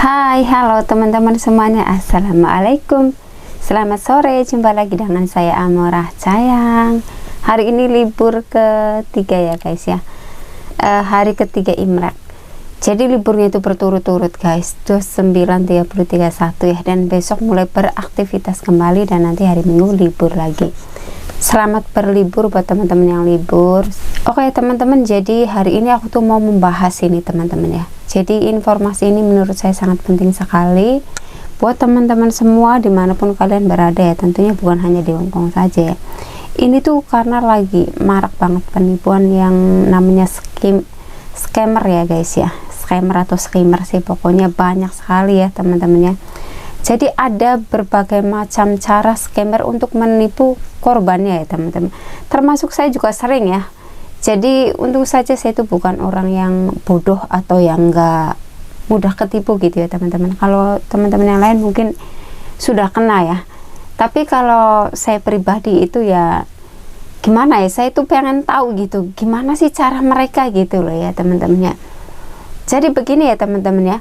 Hai, halo teman-teman semuanya. Assalamualaikum. Selamat sore, jumpa lagi dengan saya Amorah sayang. Hari ini libur ketiga ya guys ya. Hari ketiga Imlek. Jadi liburnya itu berturut-turut guys, 29, 30, 31 ya. Dan besok mulai beraktivitas kembali dan nanti hari Minggu libur lagi. Selamat berlibur buat teman-teman yang libur. Oke teman-teman, jadi hari ini aku tuh mau membahas ini teman-teman ya. Jadi informasi ini menurut saya sangat penting sekali buat teman-teman semua dimanapun kalian berada ya. Tentunya bukan hanya di Hongkong saja ya. Ini tuh karena lagi marak banget penipuan yang namanya scammer ya guys ya. Scammer atau scammer sih, pokoknya banyak sekali ya teman-teman ya. Jadi ada berbagai macam cara scammer untuk menipu korbannya ya teman-teman. Termasuk saya juga sering ya. Jadi untuk saja saya itu bukan orang yang bodoh atau yang enggak mudah ketipu gitu ya teman-teman. Kalau teman-teman yang lain mungkin sudah kena ya. Tapi kalau saya pribadi itu ya gimana ya, saya itu pengen tahu gitu gimana sih cara mereka gitu loh ya teman-teman ya. Jadi begini ya teman-teman ya.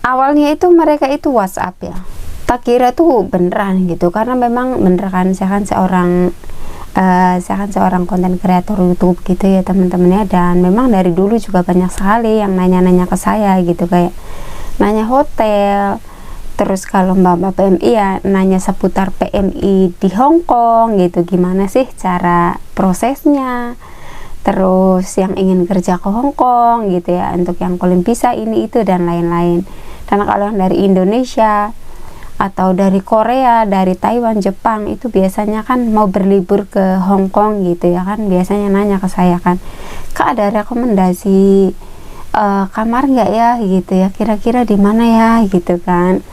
Awalnya itu mereka itu WhatsApp ya. Tak kira tuh beneran gitu, karena memang bener kan saya kan seorang konten kreator YouTube gitu ya teman-teman ya. Dan memang dari dulu juga banyak sekali yang nanya-nanya ke saya gitu, kayak nanya hotel, terus kalau mbak PMI ya nanya seputar PMI di Hongkong gitu, gimana sih cara prosesnya, terus yang ingin kerja ke Hongkong gitu ya, untuk yang kolom visa ini itu dan lain-lain. Dan kalau yang dari Indonesia atau dari Korea, dari Taiwan, Jepang itu biasanya kan mau berlibur ke Hongkong gitu ya kan, biasanya nanya ke saya kan, Kak ada rekomendasi kamar nggak ya gitu ya, kira-kira di mana ya gitu kan,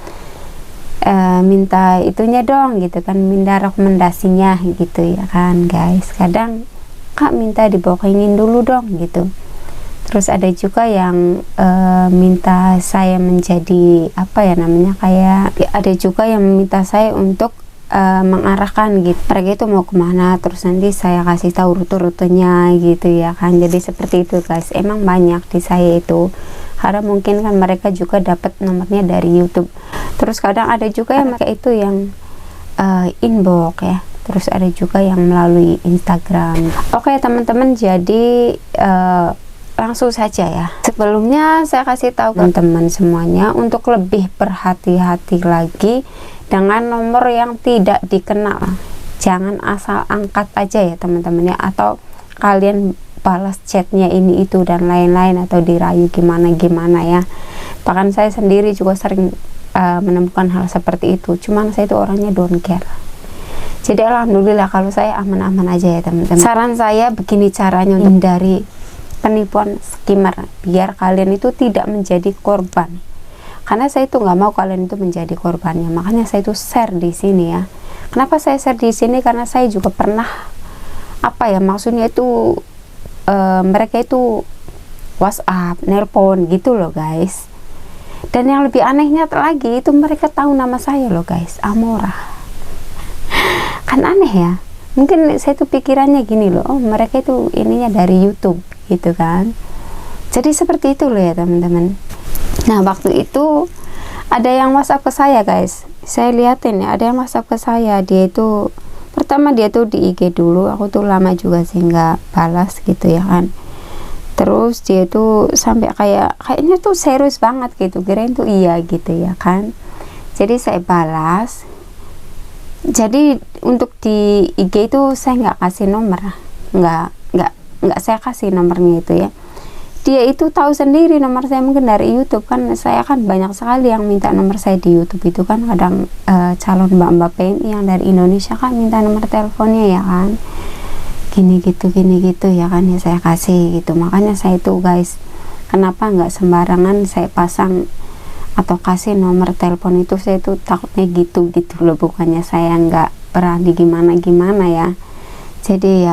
minta itunya dong gitu kan, minta rekomendasinya gitu ya kan guys. Kadang Kak minta dibokengin dulu dong gitu. Terus ada juga yang minta saya menjadi apa ya namanya, kayak ada juga yang meminta saya untuk mengarahkan gitu, mereka itu mau kemana, terus nanti saya kasih tahu rute-rutenya gitu ya kan. Jadi seperti itu guys, emang banyak di saya itu, karena mungkin kan mereka juga dapat nomornya dari YouTube. Terus kadang ada juga yang mereka itu yang inbox ya, terus ada juga yang melalui Instagram. Oke teman-teman, jadi langsung saja ya. Sebelumnya saya kasih tahu teman-teman semuanya untuk lebih berhati-hati lagi dengan nomor yang tidak dikenal. Jangan asal angkat aja ya teman-teman ya, atau kalian balas chatnya ini itu dan lain-lain, atau dirayu gimana-gimana ya. Bahkan saya sendiri juga sering menemukan hal seperti itu. Cuman saya itu orangnya don't care. Jadi alhamdulillah kalau saya aman-aman aja ya teman-teman. Saran saya begini caranya untuk hindari penipuan scammer, biar kalian itu tidak menjadi korban. Karena saya itu nggak mau kalian itu menjadi korbannya, makanya saya itu share di sini ya. Kenapa saya share di sini? Karena saya juga pernah apa ya, maksudnya itu mereka itu WhatsApp, nelpon gitu loh guys. Dan yang lebih anehnya lagi itu mereka tahu nama saya loh guys, Amorah. Kan aneh ya. Mungkin saya tuh pikirannya gini loh, oh mereka itu ininya dari YouTube gitu kan. Jadi seperti itu loh ya teman-teman. Nah waktu itu ada yang WhatsApp ke saya guys, saya liatin ya, ada yang WhatsApp ke saya. Dia itu pertama dia tuh di IG dulu, aku tuh lama juga sih nggak balas gitu ya kan. Terus dia tuh sampai kayaknya tuh serius banget gitu, kirain tuh iya gitu ya kan. Jadi saya balas. Jadi untuk di IG itu saya nggak kasih nomor, nggak saya kasih nomornya itu ya. Dia itu tahu sendiri nomor saya mungkin dari YouTube kan. Saya kan banyak sekali yang minta nomor saya di YouTube itu kan. Kadang calon mbak-mbak PMI yang dari Indonesia kan minta nomor teleponnya ya kan, gini gitu ya kan, ya saya kasih gitu. Makanya saya itu guys, kenapa nggak sembarangan saya pasang atau kasih nomor telepon itu, saya itu takutnya gitu loh, bukannya saya nggak berani gimana ya. Jadi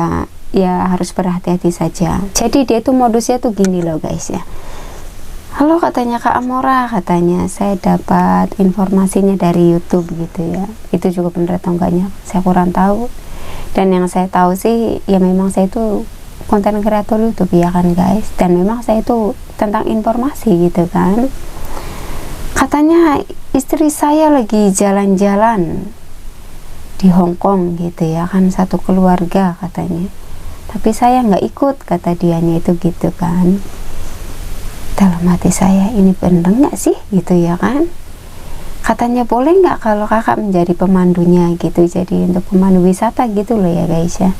ya harus berhati-hati saja. Jadi dia tuh modusnya tuh gini loh guys ya. Halo katanya Kak Amorah, katanya saya dapat informasinya dari YouTube gitu ya. Itu juga bener atau enggaknya saya kurang tahu. Dan yang saya tahu sih ya memang saya itu konten kreator YouTube ya kan guys. Dan memang saya itu tentang informasi gitu kan. katanya istri saya lagi jalan-jalan di Hong Kong gitu ya kan, satu keluarga katanya, tapi saya nggak ikut, kata dianya itu gitu kan. Dalam hati saya, ini bener nggak sih gitu ya kan, katanya boleh nggak kalau kakak menjadi pemandunya gitu, jadi untuk pemandu wisata gitu loh ya guys ya.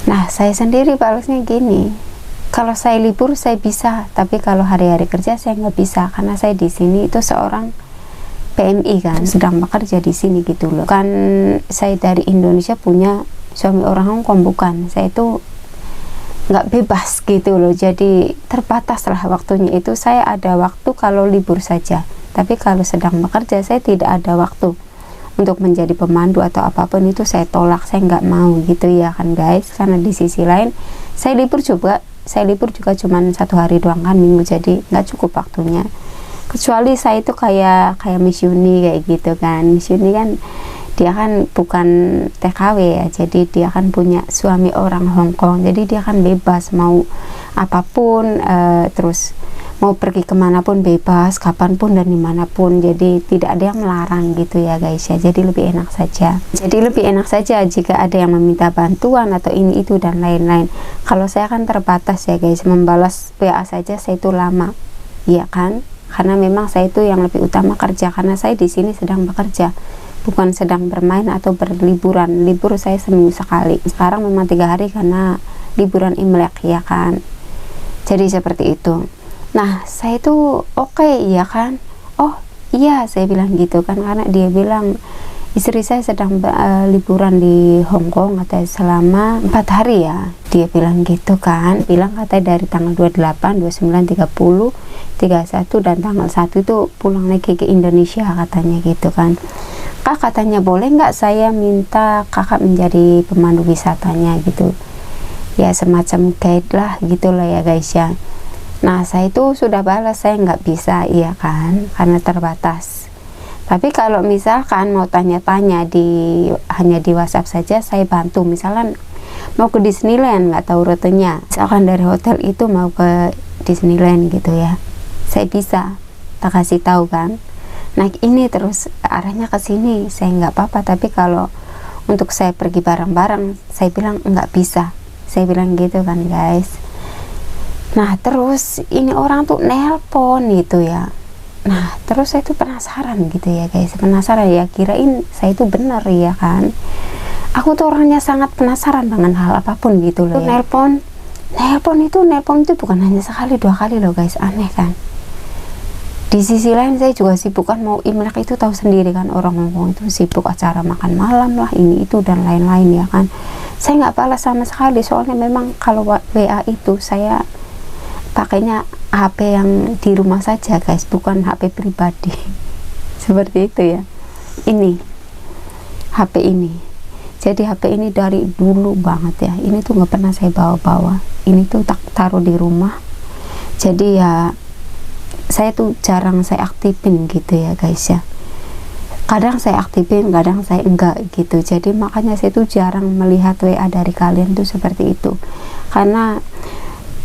Nah saya sendiri balasnya gini, kalau saya libur saya bisa, tapi kalau hari-hari kerja saya nggak bisa, karena saya di sini itu seorang PMI kan, sedang bekerja di sini gitu loh. Kan saya dari Indonesia punya suami orang Hong Kong, bukan, saya itu nggak bebas gitu loh, jadi terbatas lah waktunya itu. Saya ada waktu kalau libur saja, tapi kalau sedang bekerja saya tidak ada waktu untuk menjadi pemandu atau apapun itu, saya tolak, saya nggak mau gitu ya kan guys. Karena di sisi lain saya libur juga cuman 1 hari doang kan, minggu, jadi nggak cukup waktunya. Kecuali saya itu kayak Miss Yuni kayak gitu kan. Miss Yuni kan dia kan bukan TKW ya, jadi dia kan punya suami orang Hong Kong, jadi dia kan bebas mau apapun, terus mau pergi kemanapun bebas, kapanpun dan dimanapun, jadi tidak ada yang melarang gitu ya guys ya. Jadi lebih enak saja jika ada yang meminta bantuan atau ini itu dan lain-lain. Kalau saya kan terbatas ya guys, membalas WA saja saya itu lama ya kan, karena memang saya itu yang lebih utama kerja, karena saya di sini sedang bekerja, bukan sedang bermain atau berliburan. Libur saya seminggu sekali, sekarang memang 3 hari karena liburan Imlek ya kan. Jadi seperti itu. Nah saya itu oke ya kan, oh iya saya bilang gitu kan, karena dia bilang istri saya sedang liburan di Hong Kong katanya selama 4 hari ya, dia bilang gitu kan, bilang katanya dari tanggal 28, 29, 30, 31 dan tanggal 1 itu pulang lagi ke Indonesia katanya gitu kan. Kak katanya boleh nggak saya minta kakak menjadi pemandu wisatanya gitu ya, semacam guide lah gitu lah ya guys ya. Nah saya itu sudah balas, saya nggak bisa iya kan, karena terbatas. Tapi kalau misalkan mau tanya-tanya hanya di WhatsApp saja, saya bantu. Misalkan mau ke Disneyland nggak tahu rutenya, misalkan dari hotel itu mau ke Disneyland gitu ya, saya bisa tak kasih tahu kan, naik ini terus arahnya ke sini, saya nggak apa-apa. Tapi kalau untuk saya pergi bareng-bareng, saya bilang nggak bisa, saya bilang gitu kan guys. Nah terus ini orang tuh nelpon gitu ya. Nah terus saya tuh penasaran gitu ya guys, penasaran ya, kirain saya itu benar ya kan. Aku tuh orangnya sangat penasaran dengan hal apapun gitu loh ya. Nelpon itu bukan hanya sekali 2 kali loh guys, aneh kan. Di sisi lain saya juga sibuk kan, mau Imlek itu tahu sendiri kan, orang Hongkong itu sibuk acara makan malam lah, ini itu dan lain-lain ya kan. Saya nggak balas sama sekali, soalnya memang kalau WA itu saya pakainya HP yang di rumah saja guys, bukan HP pribadi. Seperti itu ya. Ini HP ini, jadi HP ini dari dulu banget ya, ini tuh nggak pernah saya bawa-bawa, ini tuh tak taruh di rumah. Jadi ya saya tuh jarang saya aktifin gitu ya guys ya, kadang saya aktifin, kadang saya enggak gitu. Jadi makanya saya tuh jarang melihat WA dari kalian tuh seperti itu, karena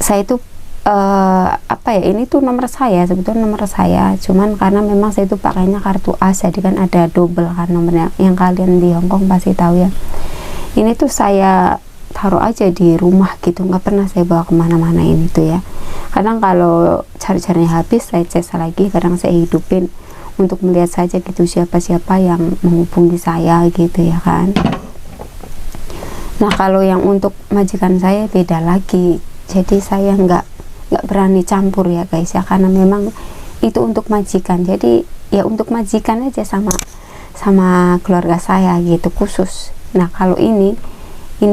saya tuh apa ya, ini tuh nomor saya, sebetulnya nomor saya, cuman karena memang saya tuh pakainya kartu as, jadi kan ada double kan nomornya, yang kalian di Hongkong pasti tahu ya. Ini tuh saya taruh aja di rumah gitu, nggak pernah saya bawa kemana-mana ini tuh ya. Kadang kalau cari-carinya habis saya cas lagi, kadang saya hidupin untuk melihat saja gitu siapa-siapa yang menghubungi saya gitu ya kan. Nah kalau yang untuk majikan saya beda lagi, jadi saya nggak berani campur ya guys ya, karena memang itu untuk majikan, jadi ya untuk majikan aja sama keluarga saya gitu khusus. Nah kalau ini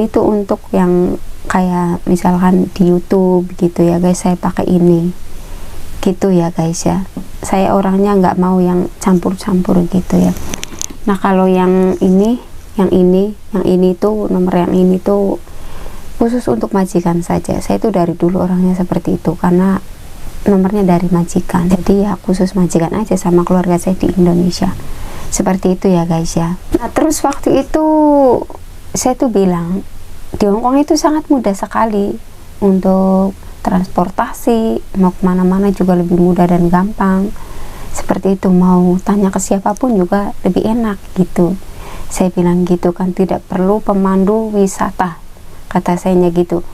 tuh untuk yang kayak misalkan di YouTube gitu ya guys, saya pakai ini gitu ya guys ya. Saya orangnya nggak mau yang campur-campur gitu ya. Nah kalau yang ini tuh nomor yang ini tuh khusus untuk majikan saja. Saya tuh dari dulu orangnya seperti itu, karena nomornya dari majikan, jadi ya khusus majikan aja sama keluarga saya di Indonesia. Seperti itu ya guys ya. Nah terus waktu itu saya tuh bilang di Hongkong itu sangat mudah sekali untuk transportasi, mau kemana-mana juga lebih mudah dan gampang. seperti itu, mau tanya ke siapapun juga lebih enak gitu. Saya bilang gitu kan, tidak perlu pemandu wisata, kata sayanya gitu.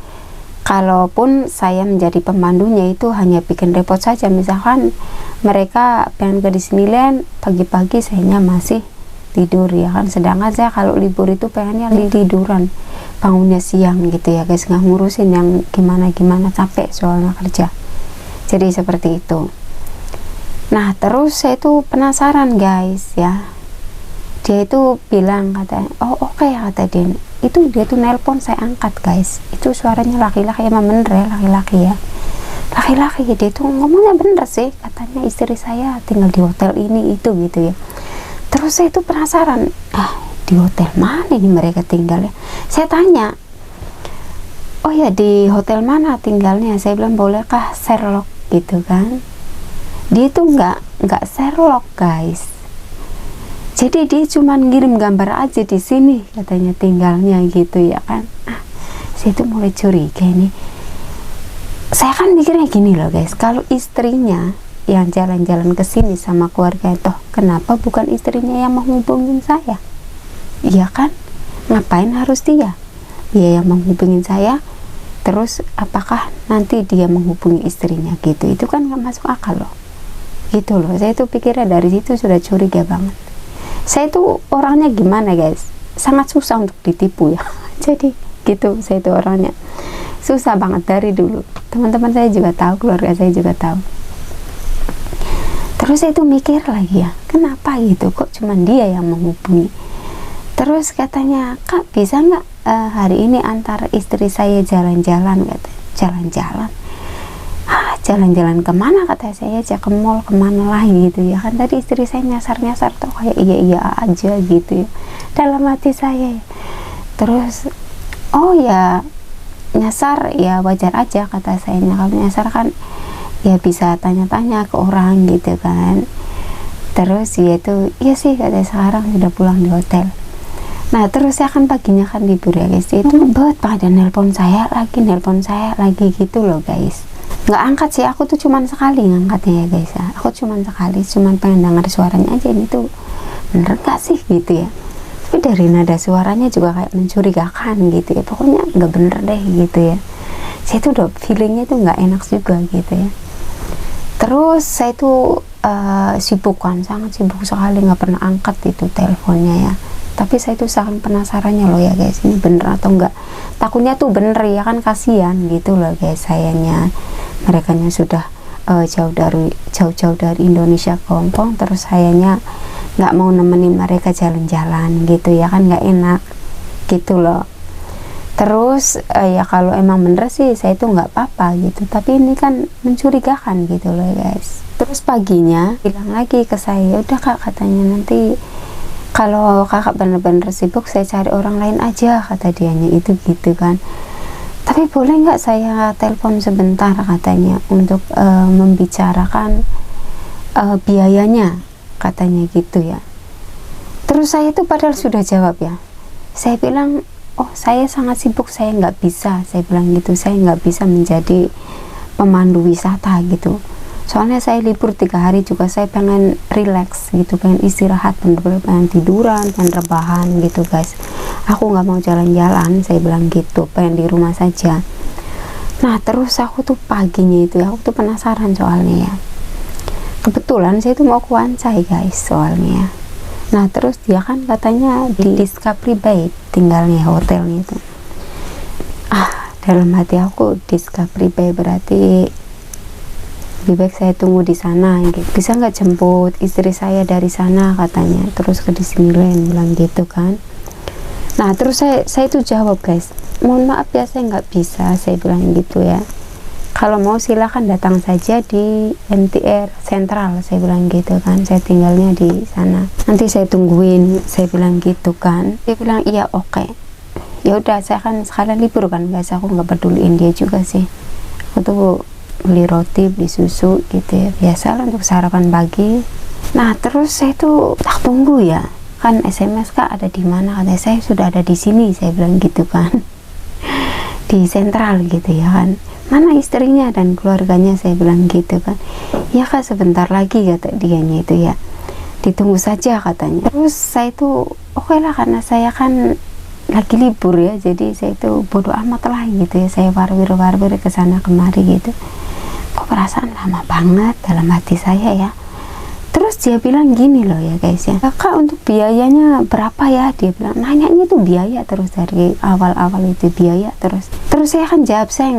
Kalaupun saya menjadi pemandunya itu hanya bikin repot saja. Misalkan mereka pengen ke Disneyland pagi-pagi, sayanya masih tidur ya kan, sedangkan saya kalau libur itu pengennya tiduran, bangunnya siang gitu ya guys, nggak ngurusin yang gimana-gimana, capek soalnya kerja. Jadi seperti itu. Nah terus saya itu penasaran guys ya, dia itu bilang katanya, oh oke, kata dia itu, dia tuh nelpon, saya angkat guys, itu suaranya laki-laki, emang bener ya laki-laki ya, laki-laki. Dia tuh ngomongnya bener sih, katanya istri saya tinggal di hotel ini itu gitu ya. Terus saya itu penasaran, di hotel mana ini mereka tinggal ya. Saya tanya, oh ya di hotel mana tinggalnya, saya bilang bolehkah Sherlock gitu kan. Dia itu nggak Sherlock guys, jadi dia cuma ngirim gambar aja di sini katanya tinggalnya gitu ya kan. Saya itu mulai curiga nih. Saya kan mikirnya gini loh guys, kalau istrinya yang jalan-jalan ke sini sama keluarga itu, kenapa bukan istrinya yang menghubungin saya? Iya kan? Ngapain harus dia yang menghubungin saya? Terus apakah nanti dia menghubungi istrinya gitu? Itu kan nggak masuk akal loh. Gitu loh. Saya itu pikirnya dari situ sudah curiga banget. Saya itu orangnya gimana guys, sangat susah untuk ditipu ya. Jadi gitu, saya itu orangnya susah banget dari dulu. Teman-teman saya juga tahu, keluarga saya juga tahu. Terus saya itu mikir lagi ya, kenapa gitu, kok cuman dia yang menghubungi. Terus katanya, kak bisa nggak hari ini antar istri saya jalan-jalan, kata. Jalan-jalan, jalan-jalan kemana, kata saya, aja ke mall kemana lah gitu ya kan. Tadi istri saya nyasar-nyasar tuh kayak iya aja gitu ya dalam hati saya. Terus oh ya nyasar ya wajar aja, kata saya, kalau nyasar kan ya bisa tanya-tanya ke orang gitu kan. Terus ya itu iya sih, kata sekarang sudah pulang di hotel. Nah terus saya kan paginya kan libur ya guys, itu buat pada nelpon saya lagi gitu loh guys. Nggak angkat sih, aku tuh cuman sekali ngangkatnya ya guys ya, aku cuman sekali, cuman pengen denger suaranya aja, ini tuh bener gak sih gitu ya. Tapi dari nada suaranya juga kayak mencurigakan gitu ya, pokoknya nggak bener deh gitu ya. Saya tuh udah feelingnya tuh nggak enak juga gitu ya. Terus saya tuh sibuk kan, sangat sibuk sekali, nggak pernah angkat itu teleponnya ya. Tapi saya tuh sangat penasarannya loh ya guys, ini bener atau enggak. Takutnya tuh bener ya kan, kasihan gitu loh guys sayanya. Mereka sudah jauh-jauh dari Indonesia ke Hongkong, terus sayanya nggak mau nemenin mereka jalan-jalan gitu ya kan, nggak enak gitu loh. Terus ya kalau emang bener sih saya tuh nggak apa-apa gitu, tapi ini kan mencurigakan gitu loh guys. Terus paginya bilang lagi ke saya, udah kak, katanya nanti kalau kakak bener-bener sibuk saya cari orang lain aja, kata dianya itu gitu kan. Tapi boleh nggak saya telepon sebentar, katanya, untuk membicarakan biayanya, katanya gitu ya. Terus saya itu padahal sudah jawab ya, saya bilang oh saya sangat sibuk, saya nggak bisa, saya bilang gitu, saya nggak bisa menjadi pemandu wisata gitu. Soalnya saya libur 3 hari juga, saya pengen relax gitu, pengen istirahat, bener-bener pengen tiduran, pengen rebahan gitu guys. Aku nggak mau jalan-jalan, saya bilang gitu, pengen di rumah saja. Nah terus aku tuh paginya itu ya, aku tuh penasaran soalnya ya. Kebetulan saya tuh mau ke Wancai guys soalnya. Nah terus dia kan katanya di Discovery Bay tinggalnya, hotelnya itu. Dalam hati aku, Discovery Bay berarti lebih baik saya tunggu di sana gitu. Bisa nggak jemput istri saya dari sana, katanya, terus ke Disneyland, bilang gitu kan. Nah terus saya itu jawab guys, mohon maaf ya saya nggak bisa, saya bilang gitu ya. Kalau mau silahkan datang saja di MTR Sentral, saya bilang gitu kan, saya tinggalnya di sana, nanti saya tungguin, saya bilang gitu kan. Dia bilang iya oke. Ya udah, saya kan sekalian libur kan guys, aku nggak peduliin dia juga sih. Aku tuh beli roti, beli susu gitu ya, biasa lah untuk sarapan pagi. Nah terus saya tuh tak tunggu ya kan, SMS kak ada di mana, katanya. Saya sudah ada di sini, saya bilang gitu kan, di Sentral gitu ya kan. mana istrinya dan keluarganya, saya bilang gitu kan. Ya kak, sebentar lagi kata dianya itu ya, ditunggu saja katanya. Terus saya itu oke lah, karena saya kan lagi libur ya, jadi saya itu bodo amat lah gitu ya, saya warwir ke sana kemari gitu. Kok perasaan lama banget dalam hati saya ya. Terus dia bilang gini loh ya guys ya, kak untuk biayanya berapa ya, dia bilang, nanyanya tuh biaya terus dari awal-awal itu biaya terus saya kan jawab, saya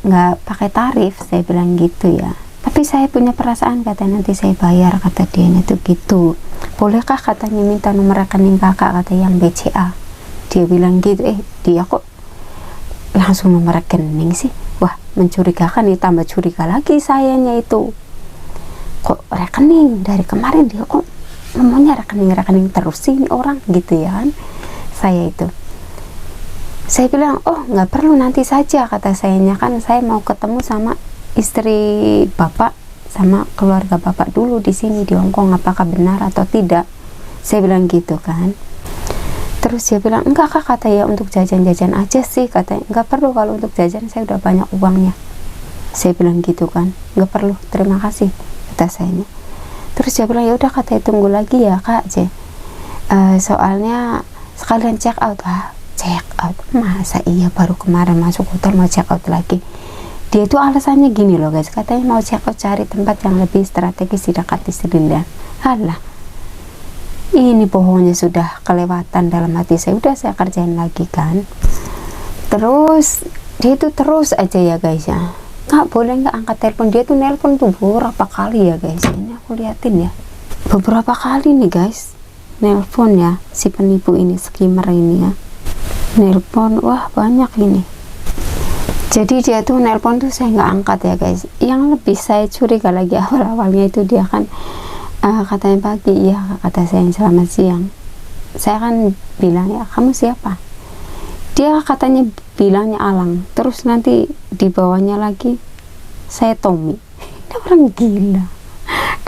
nggak pakai tarif, saya bilang gitu ya, tapi saya punya perasaan, kata nanti saya bayar, kata dia itu gitu. Bolehkah katanya minta nomor rekening kakak, kata yang BCA, dia bilang gitu. Dia kok langsung nomor rekening sih, wah mencurigakan nih, tambah curiga lagi sayanya itu. Kok rekening, dari kemarin dia kok ngomongnya rekening terus sih ini orang gitu ya kan. Saya bilang, oh nggak perlu, nanti saja, kata sayanya, kan saya mau ketemu sama istri bapak sama keluarga bapak dulu di sini di Hongkong, apakah benar atau tidak, saya bilang gitu kan. Terus dia bilang, enggak kak, kata ya untuk jajan-jajan aja sih, katanya nggak perlu, kalau untuk jajan saya udah banyak uangnya, saya bilang gitu kan, nggak perlu, terima kasih, kata sayanya. Terus dia bilang, ya udah, kata tunggu lagi ya kak, soalnya sekalian check out. Check out, masa iya baru kemarin masuk hotel mau check out lagi. Dia itu alasannya gini loh guys, katanya mau check out cari tempat yang lebih strategis di dekat Disneyland. Alah, ini bohongnya sudah kelewatan dalam hati saya, udah saya kerjain lagi kan. Terus dia itu terus aja ya guys ya, kak boleh nggak angkat telepon. Dia tuh nelpon tuh beberapa kali ya guys, ini aku liatin ya, beberapa kali nih guys nelpon ya, si penipu ini, skimmer ini ya, nelpon, wah banyak ini. Jadi dia tuh nelpon tuh saya nggak angkat ya guys. Yang lebih saya curiga lagi awal-awalnya itu dia kan katanya pagi, iya kata saya selamat siang. Saya kan bilang, ya kamu siapa? Dia katanya bilangnya Alang, terus nanti di bawahnya lagi saya Tommy. Ini orang gila.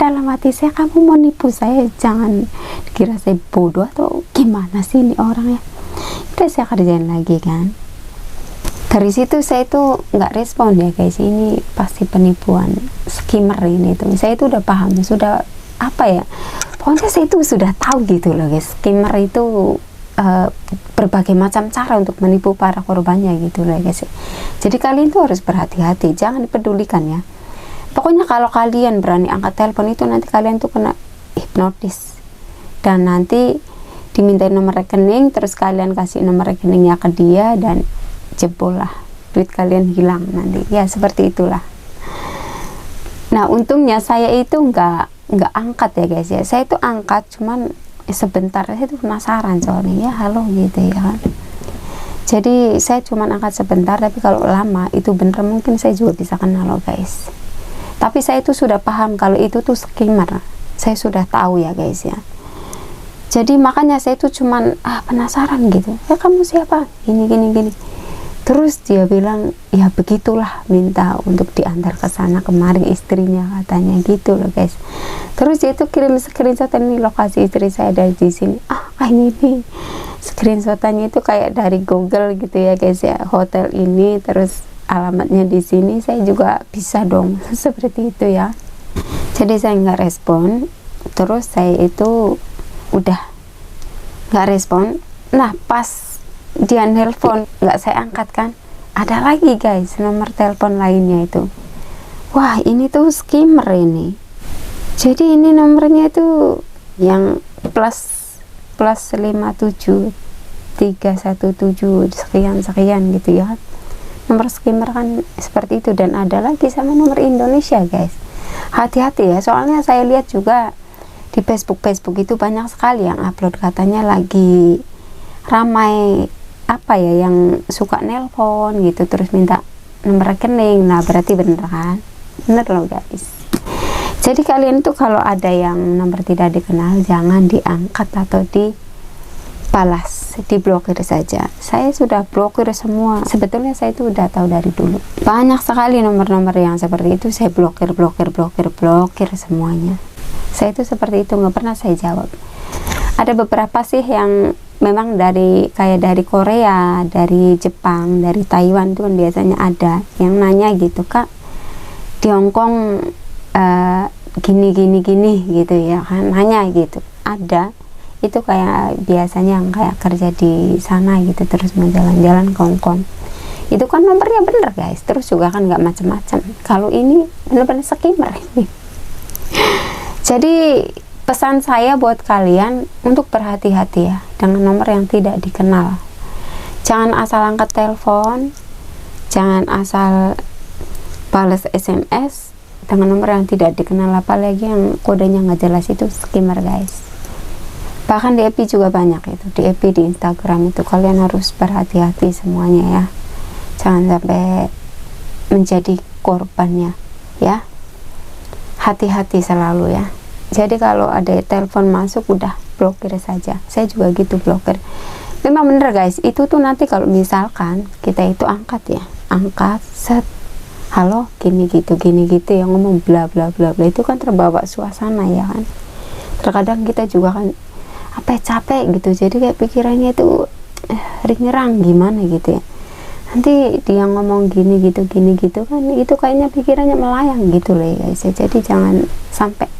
Dalam hati saya, kamu mau nipu saya, jangan kira saya bodoh atau gimana sih ini orangnya. Udah saya kerjain lagi kan. Dari situ saya itu nggak respon ya guys, ini pasti penipuan skimmer ini tuh. Saya itu udah paham, sudah apa ya, pokoknya saya itu sudah tahu gitu loh guys, skimmer itu berbagai macam cara untuk menipu para korbannya gitu loh guys. Jadi kalian tuh harus berhati-hati, jangan dipedulikan ya. Pokoknya kalau kalian berani angkat telepon itu, nanti kalian tuh kena hipnotis dan nanti dimintain nomor rekening, terus kalian kasih nomor rekeningnya ke dia dan jebol lah, duit kalian hilang nanti ya, seperti itulah. Nah untungnya saya itu nggak angkat ya guys ya, saya itu angkat cuman sebentar, saya itu penasaran soalnya ya, halo gitu ya kan. Jadi saya cuman angkat sebentar, tapi kalau lama itu bener mungkin saya juga bisa kenal loh guys. Tapi saya itu sudah paham kalau itu tuh skimmer, saya sudah tahu ya guys ya. Jadi makanya saya itu cuman penasaran gitu, ya kamu siapa, gini. Terus dia bilang, ya begitulah, minta untuk diantar ke sana kemari istrinya, katanya gitu loh guys. Terus dia itu kirim screenshot, ini lokasi istri saya dari di sini. Ini screenshotannya itu kayak dari Google gitu ya guys ya, hotel ini terus alamatnya di sini, saya juga bisa dong seperti itu ya. Jadi saya nggak respon, terus saya itu udah nggak respon. Nah pas dia nelpon nggak saya angkat kan, ada lagi guys nomor telepon lainnya itu. Wah ini tuh skimmer ini. Jadi ini nomornya itu yang plus 57 317 sekian gitu ya. Nomor skimmer kan seperti itu, dan ada lagi sama nomor Indonesia guys. Hati-hati ya, soalnya saya lihat juga di Facebook itu banyak sekali yang upload, katanya lagi ramai apa ya, yang suka nelpon gitu terus minta nomor rekening. Nah berarti bener kan, bener loh guys. Jadi kalian tuh kalau ada yang nomor tidak dikenal, jangan diangkat atau dibalas, diblokir saja. Saya sudah blokir semua, sebetulnya saya itu udah tahu dari dulu. Banyak sekali nomor-nomor yang seperti itu saya blokir semuanya. Saya itu seperti itu, nggak pernah saya jawab. Ada beberapa sih yang memang dari kayak dari Korea, dari Jepang, dari Taiwan itu kan biasanya ada yang nanya gitu, Kak, di Hongkong gini gitu ya kan, nanya gitu. Ada itu kayak biasanya yang kayak kerja di sana gitu, terus mau jalan-jalan ke Hongkong, itu kan nomornya bener guys, terus juga kan nggak macam-macam. Kalau ini bener-bener skimmer ini. Jadi pesan saya buat kalian untuk berhati-hati ya dengan nomor yang tidak dikenal. Jangan asal angkat telepon, jangan asal balas SMS dengan nomor yang tidak dikenal, apalagi yang kodenya nggak jelas, itu skimmer guys. Bahkan di FB juga banyak itu, di FB, di Instagram itu kalian harus berhati-hati semuanya ya, jangan sampai menjadi korbannya ya. Hati-hati selalu ya. Jadi kalau ada telepon masuk udah blokir saja. Saya juga gitu, blokir. Memang bener guys, itu tuh nanti kalau misalkan kita itu angkat ya, angkat set, halo gini gitu yang ngomong bla bla bla bla, itu kan terbawa suasana ya kan. Terkadang kita juga kan apa ya, capek gitu, jadi kayak pikirannya itu nyerang gimana gitu ya. Nanti dia ngomong gini gitu kan, itu kayaknya pikirannya melayang gitu loh ya guys. Jadi jangan sampai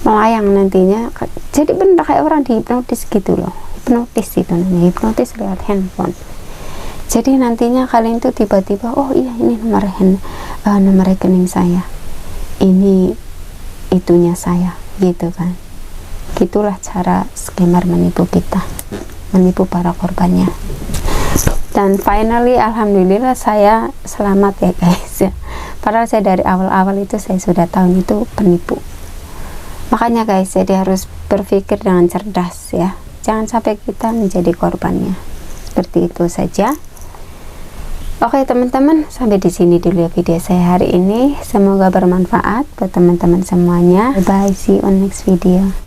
melayang nantinya. Jadi bener kayak orang dihipnotis gitu loh, hipnotis itu namanya, hipnotis lewat handphone. Jadi nantinya kalian tuh tiba-tiba, oh iya ini nomor rekening saya, ini itunya saya gitu kan. Gitulah cara skimmer menipu kita, menipu para korbannya. Dan finally alhamdulillah saya selamat ya guys ya. Padahal saya dari awal-awal itu saya sudah tahu itu penipu. Makanya guys, jadi harus berpikir dengan cerdas ya, jangan sampai kita menjadi korbannya. Seperti itu saja. Oke teman-teman, sampai di sini dulu ya video saya hari ini. Semoga bermanfaat buat teman-teman semuanya. Bye, see you on next video.